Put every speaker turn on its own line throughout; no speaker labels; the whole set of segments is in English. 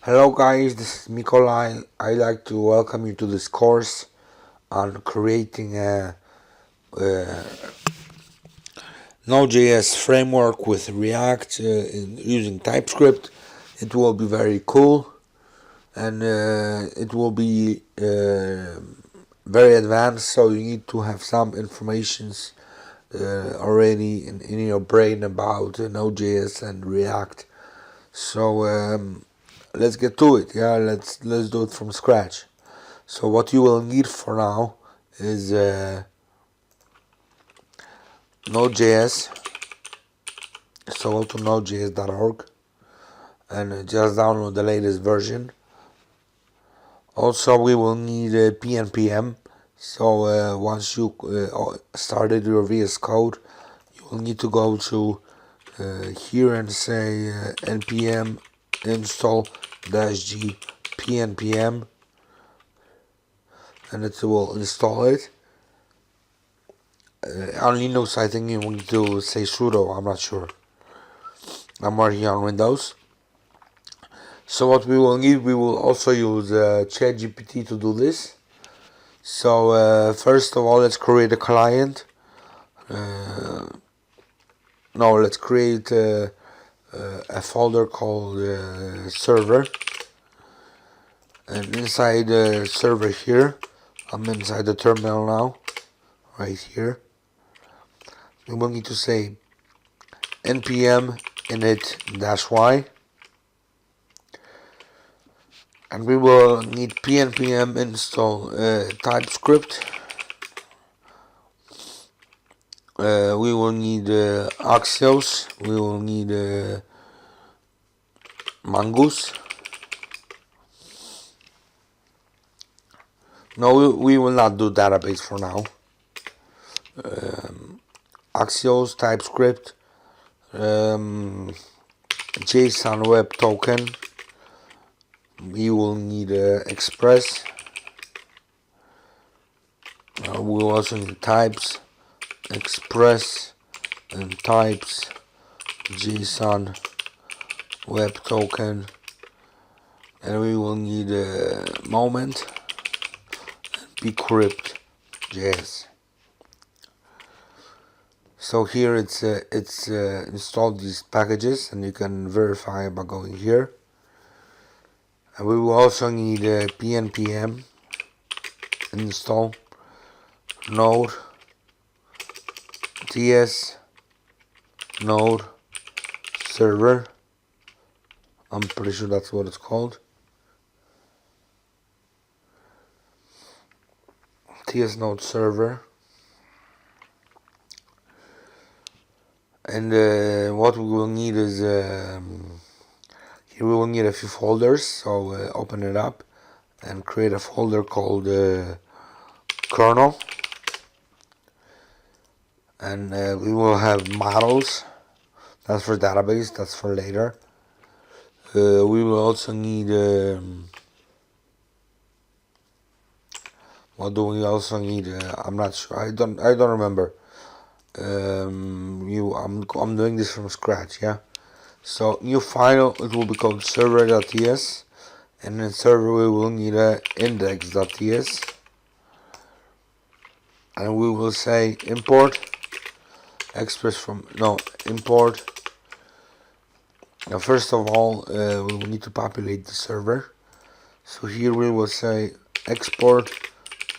Hello guys, this is Nikolai. I'd like to welcome you to this course on creating a Node.js framework with React using TypeScript. It will be very cool and it will be very advanced, so you need to have some informations already in your brain about Node.js and React. So let's get to it. Let's do it from scratch. So what you will need for now is Node.js. So go to nodejs.org and just download the latest version. Also, we will need PNPM. So once you started your VS Code, you will need to go to here and say npm install -g pnpm, and it will install it. On Linux, I think you need to say sudo. I'm not sure. I'm working on Windows. So what we will need, we will also use ChatGPT to do this. So first of all, let's create a client. Let's create a folder called server. And inside the server here, I'm inside the terminal now, right here. We will need to say npm init-y, and we will need pnpm install TypeScript. We will need Axios. We will need Mongoose. No, we will not do database for now. Axios, TypeScript, JSON web token. We will need Express. We will also need types, Express and types, JSON web token, and we will need a moment and decrypt.js. So here it's installed these packages, and you can verify by going here. And we will also need pnpm install Node.js node server. I'm pretty sure that's what it's called. TS node server. And what we will need is here we will need a few folders. So open it up and create a folder called kernel. And we will have models. That's for database. That's for later. We will also need what do we also need? I'm not sure. I don't remember. I'm doing this from scratch. Yeah. So new file, it will be called server.ts, and in server we will need a index.ts, and we will say import import. Now first of all, we will need to populate the server. So here we will say export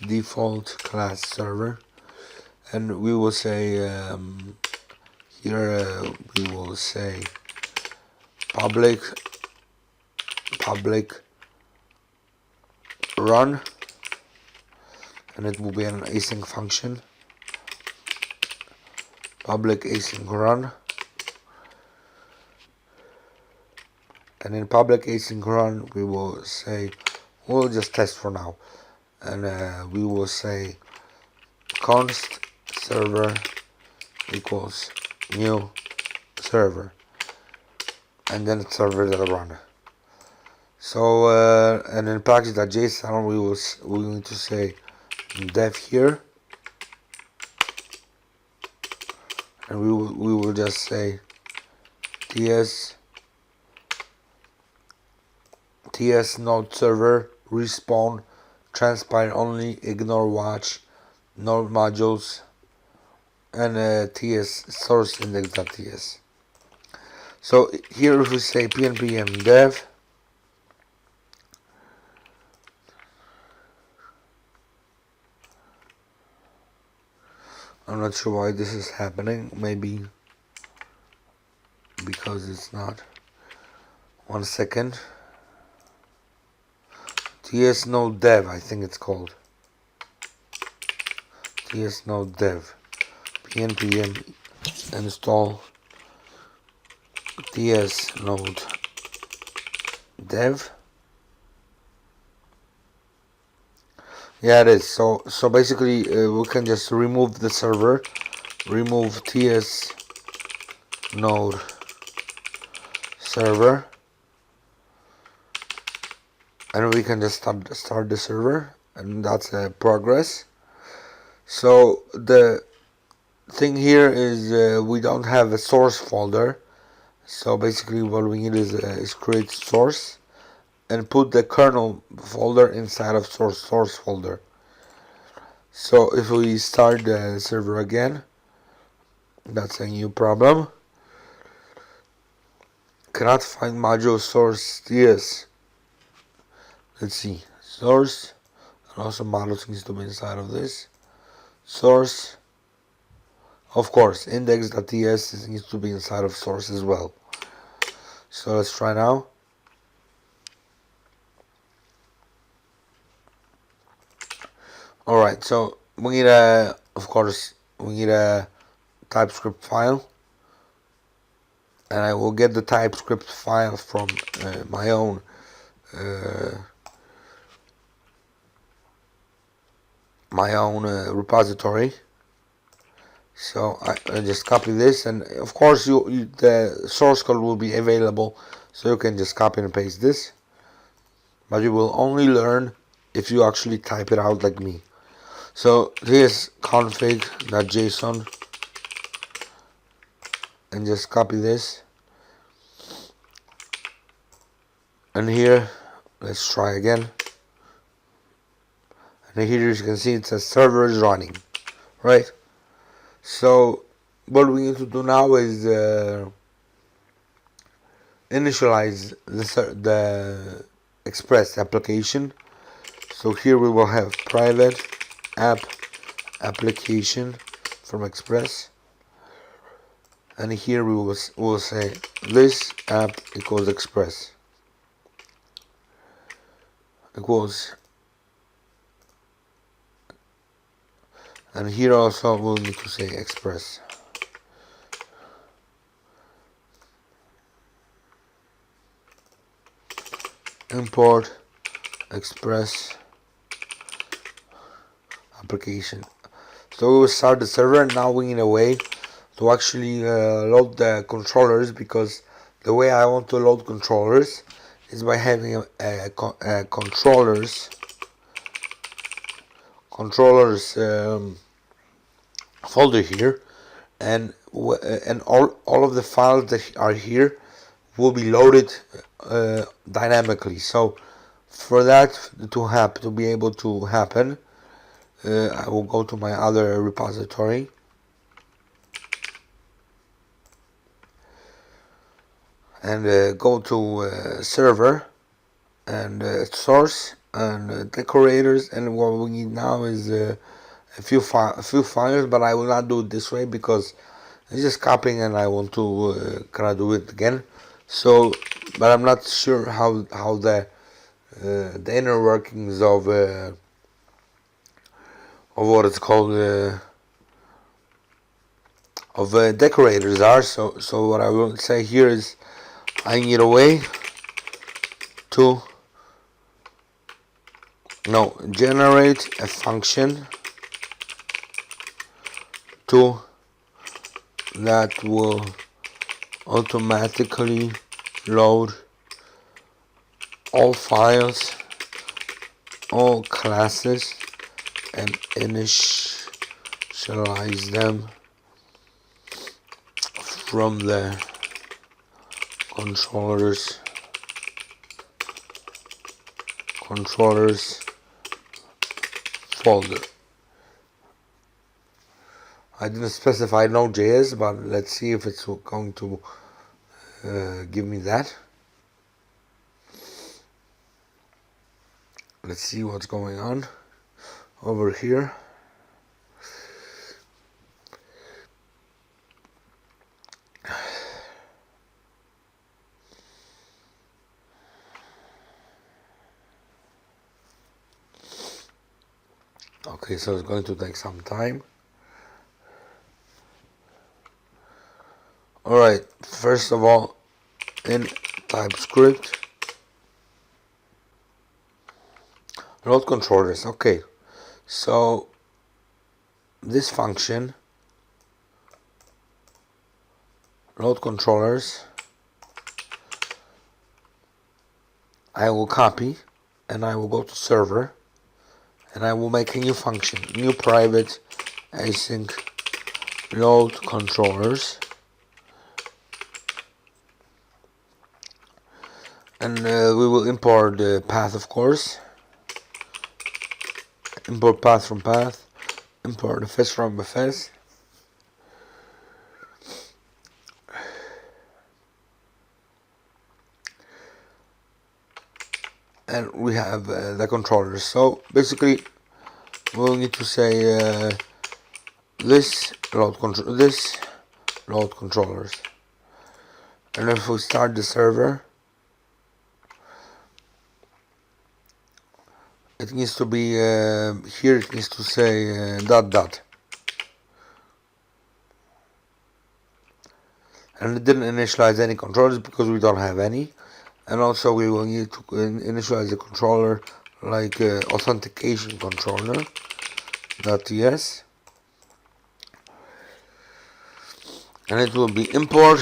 default class server, and we will say here we will say public run, and it will be an async function, public async run. And in public async run we will say, we'll just test for now, and we will say const server equals new server, and then server.run. So and in package.json we will need to say dev here, and we will just TS node server, respawn, transpire only, ignore watch, node modules, and TS source index.ts. So here if we say pnpm dev, I'm not sure why this is happening, maybe because it's not. 1 second. TS node dev, I think it's called. TS node dev. pnpm install TS node dev. Yeah, it is. So basically we can just remove the server, remove TS node server, and we can just start the server, and that's progress. So the thing here is we don't have a source folder, so basically what we need is create source and put the kernel folder inside of source folder. So if we start the server again, that's a new problem. Cannot find module source TS. Let's see, source, and also module needs to be inside of this. Source, of course, index.ts needs to be inside of source as well. So let's try now. Alright, so we need of course, we need a TypeScript file, and I will get the TypeScript file from my own repository. So I just copy this, and of course the source code will be available, so you can just copy and paste this, but you will only learn if you actually type it out like me. So here's config.json, and just copy this, and here let's try again, and here you can see it says server is running, right? So what we need to do now is initialize the Express application. So here we will have private app application from Express, and here we will say this app equals Express equals, and here also we'll need to say Express. Import Express application. So we will start the server. Now we need a way to actually load the controllers, because the way I want to load controllers is by having a controllers folder here, and all of the files that are here will be loaded dynamically. So for that to be able to happen, I will go to my other repository, and go to server and source and decorators, and what we need now is a few files, but I will not do it this way because it's just copying, and I want to kind of do it again. So, but I'm not sure how the inner workings of what it's called of decorators are. So what I will say here is I need a way to generate a function that will automatically load all files, all classes, and initialize them from the controllers controllers folder. I didn't specify Node.js, but let's see if it's going to give me that. Let's see what's going on over here. Okay, so it's going to take some time. Alright, first of all, in TypeScript, load controllers. Okay, so this function, load controllers, I will copy and I will go to server and I will make a new function, new private async load controllers, and we will import the path, of course. Import path from path, import the fetch from the fetch. And we have the controllers. So basically we'll need to say this load controllers, and if we start the server, it needs to be here. It needs to say dot dot, and it didn't initialize any controllers because we don't have any. And also we will need to initialize the controller like authentication controller .ts, and it will be import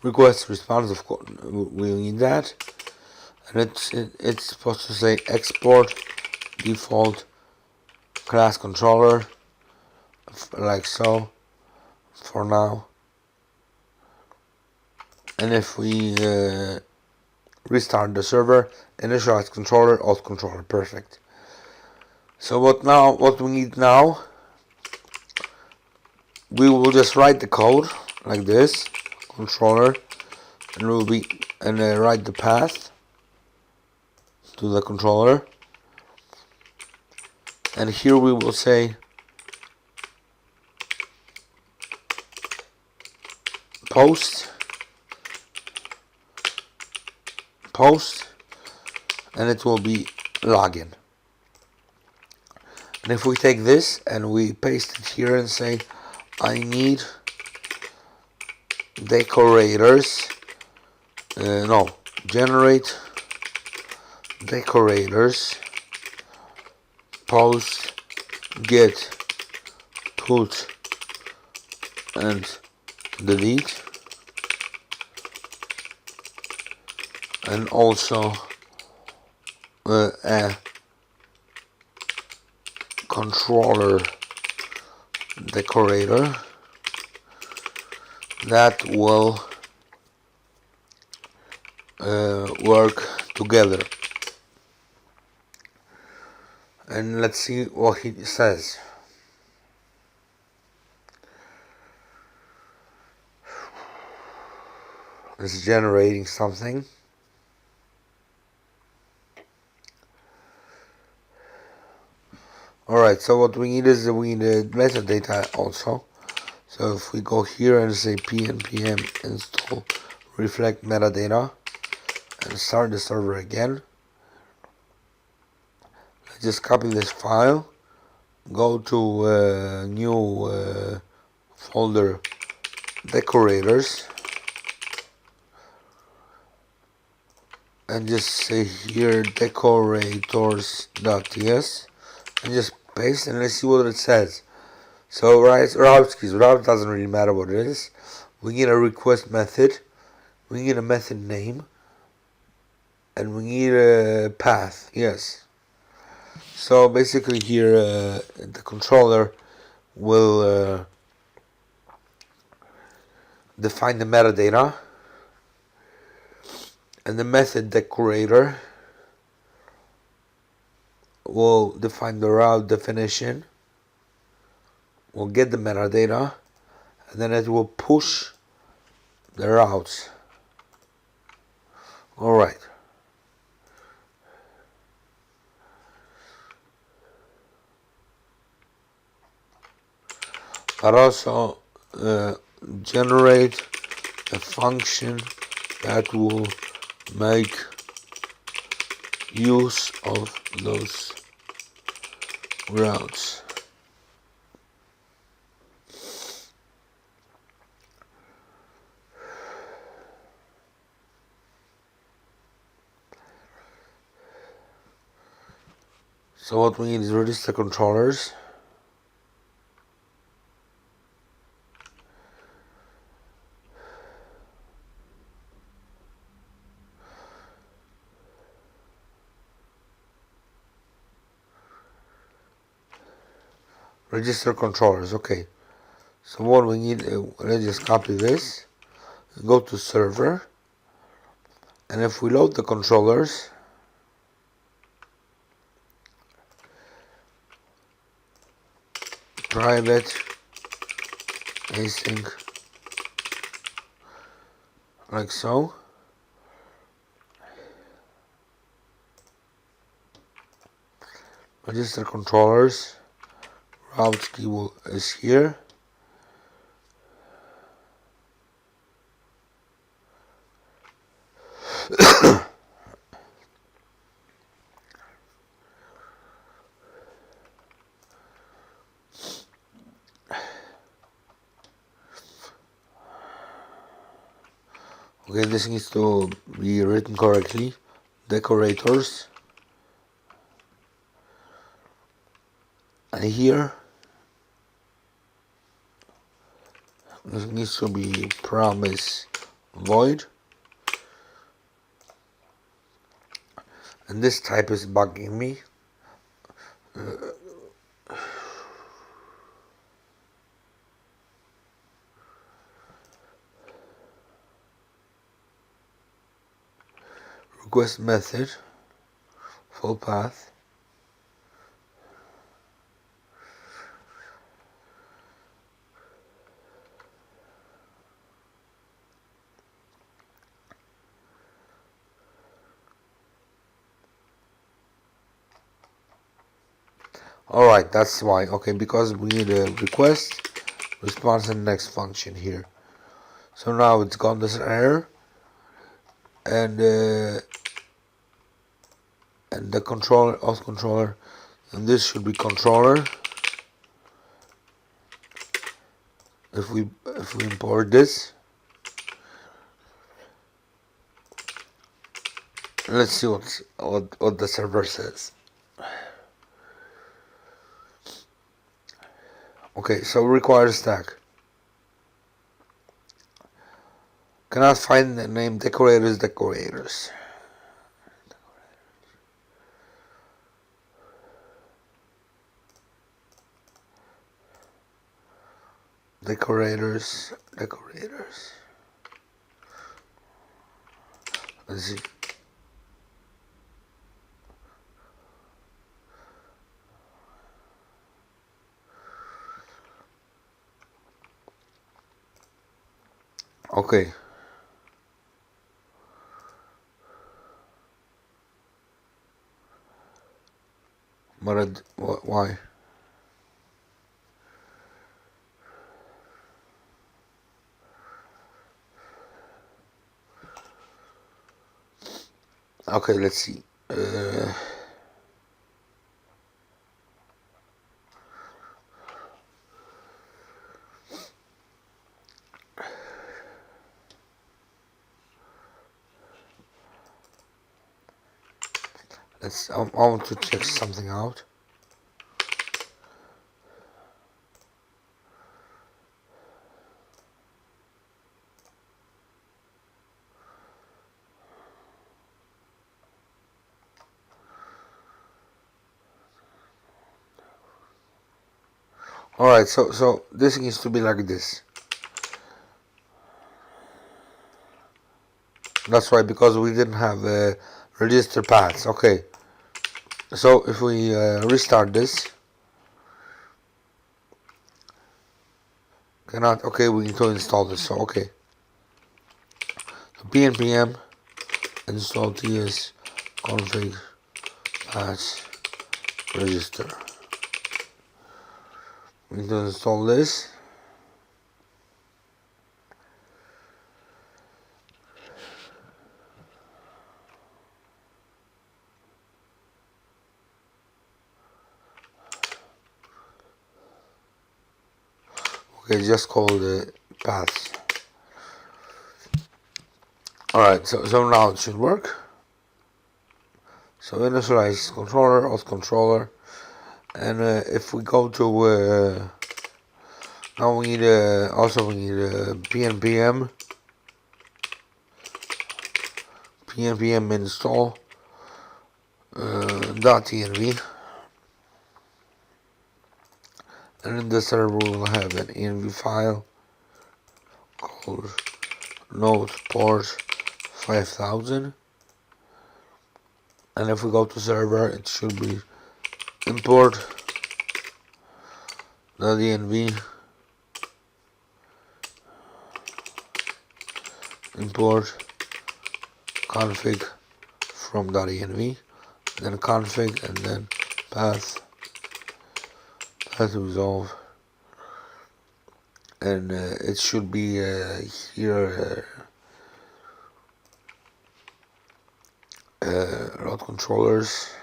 request response. Of course we'll need that, and it's supposed to say export default class controller, like so for now. And if we restart the server, initialize controller, auth controller, perfect. So what we need now, we will just write the code like this, controller, and we'll be write the path to the controller, and here we will say post, and it will be login. And if we take this and we paste it here and say I need decorators, generate decorators post get put and delete, and also a controller decorator that will work together. And let's see what he says. It's generating something. Alright, so what we need is we need metadata also. So if we go here and say npm install reflect metadata and start the server again, let's just copy this file, go to new folder decorators, and just say here decorators.ts, and just paste, and let's see what it says. So route doesn't really matter what it is. We need a request method, we need a method name, and we need a path. Yes. So basically here the controller will define the metadata, and the method decorator we'll define the route definition, we'll get the metadata, and then it will push the routes. Alright. But also generate a function that will make use of those routes. So what we need is register controllers. Register controllers, okay. So what we need, let's just copy this, go to server, and if we load the controllers, private async, like so. Register controllers, route key is here. Okay, this needs to be written correctly. Decorators. And here, this needs to be promise void. And this type is bugging me. Request method, full path. Alright, that's why. Okay, because we need a request, response, and next function here. So now it's got this error, and the controller, auth controller, and this should be controller. If we import this, let's see what the server says. Okay, so requires stack. Cannot find the name Decorators. Decorators. Decorators. Let's see. Okay. But why? Okay, let's see. I want to check something out. Alright, so this needs to be like this. That's why, because we didn't have register paths. Okay. So if we restart this, cannot. Okay, we need to install this. So okay, so npm install ts config patch register. We need to install this. Okay, just call the path. Alright, so now it should work. So initialize controller, auth controller, and if we go to now we need also we need pnpm install .env, and in the server we will have an env file called node port 5000, and if we go to server it should be import .env, import config from .env, then config, and then path resolve, and it should be here route controllers.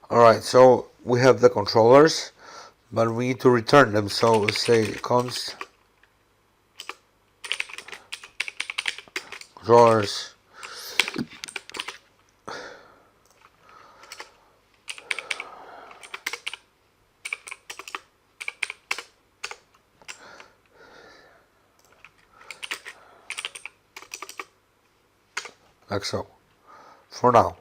Alright, so we have the controllers, but we need to return them. So say const controllers like so for now,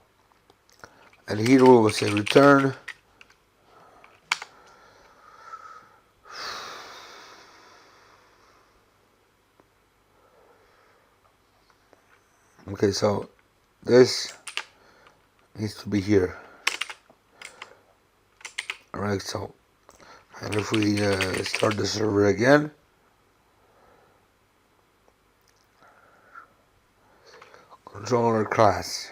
and here we will say return okay, so this needs to be here. Alright, so and if we start the server again, controllerClass,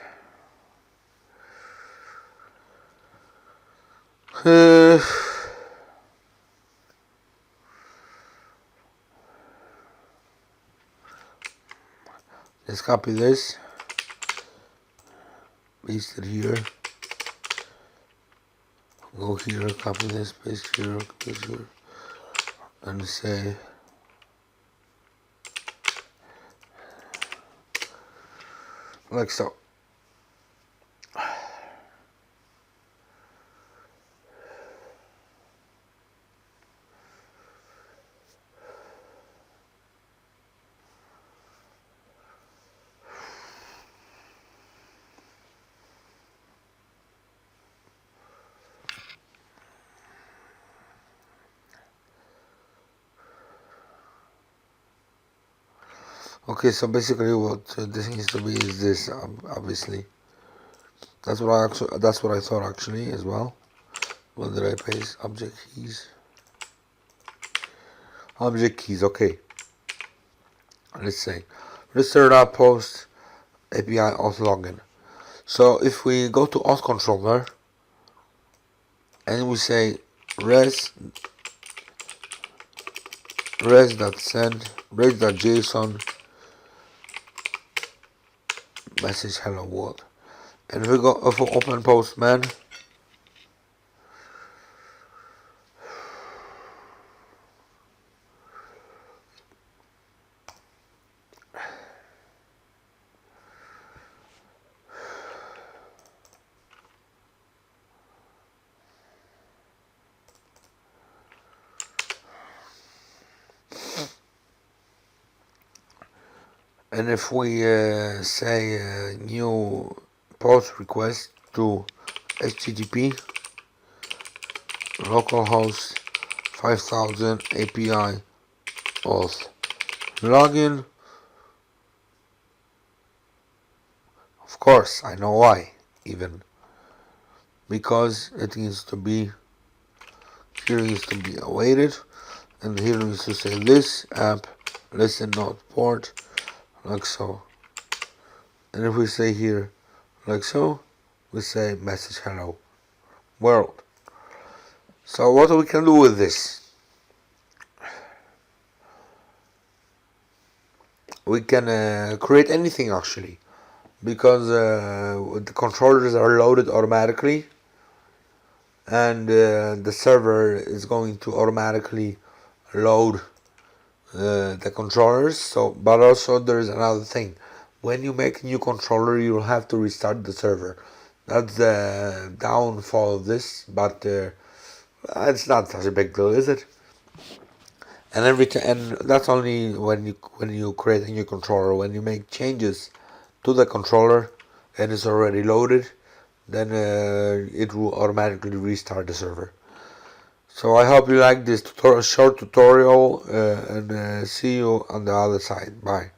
let's copy this, paste it here, go here, copy this, paste here, and say like so. Okay, so basically what this needs to be is this, obviously. That's what I thought actually as well. What did I paste? Object keys. Object keys, okay. Let's say register post API auth login. So if we go to auth controller and we say res.send res.json message hello world, and if we open Postman, and if we say new post request to HTTP localhost 5000 API auth login Of course, I know why, even because it needs to be, here needs to be awaited, and here needs to say this app listen not port, like so. And if we say here like so, we say message hello world. So what we can do with this? We can create anything actually, because the controllers are loaded automatically, and the server is going to automatically load the controllers. So, but also there is another thing: when you make a new controller, you will have to restart the server. That's the downfall of this, but it's not such a big deal, is it? And and that's only when you create a new controller. When you make changes to the controller and it's already loaded, then it will automatically restart the server. So I hope you like this short tutorial, and see you on the other side. Bye.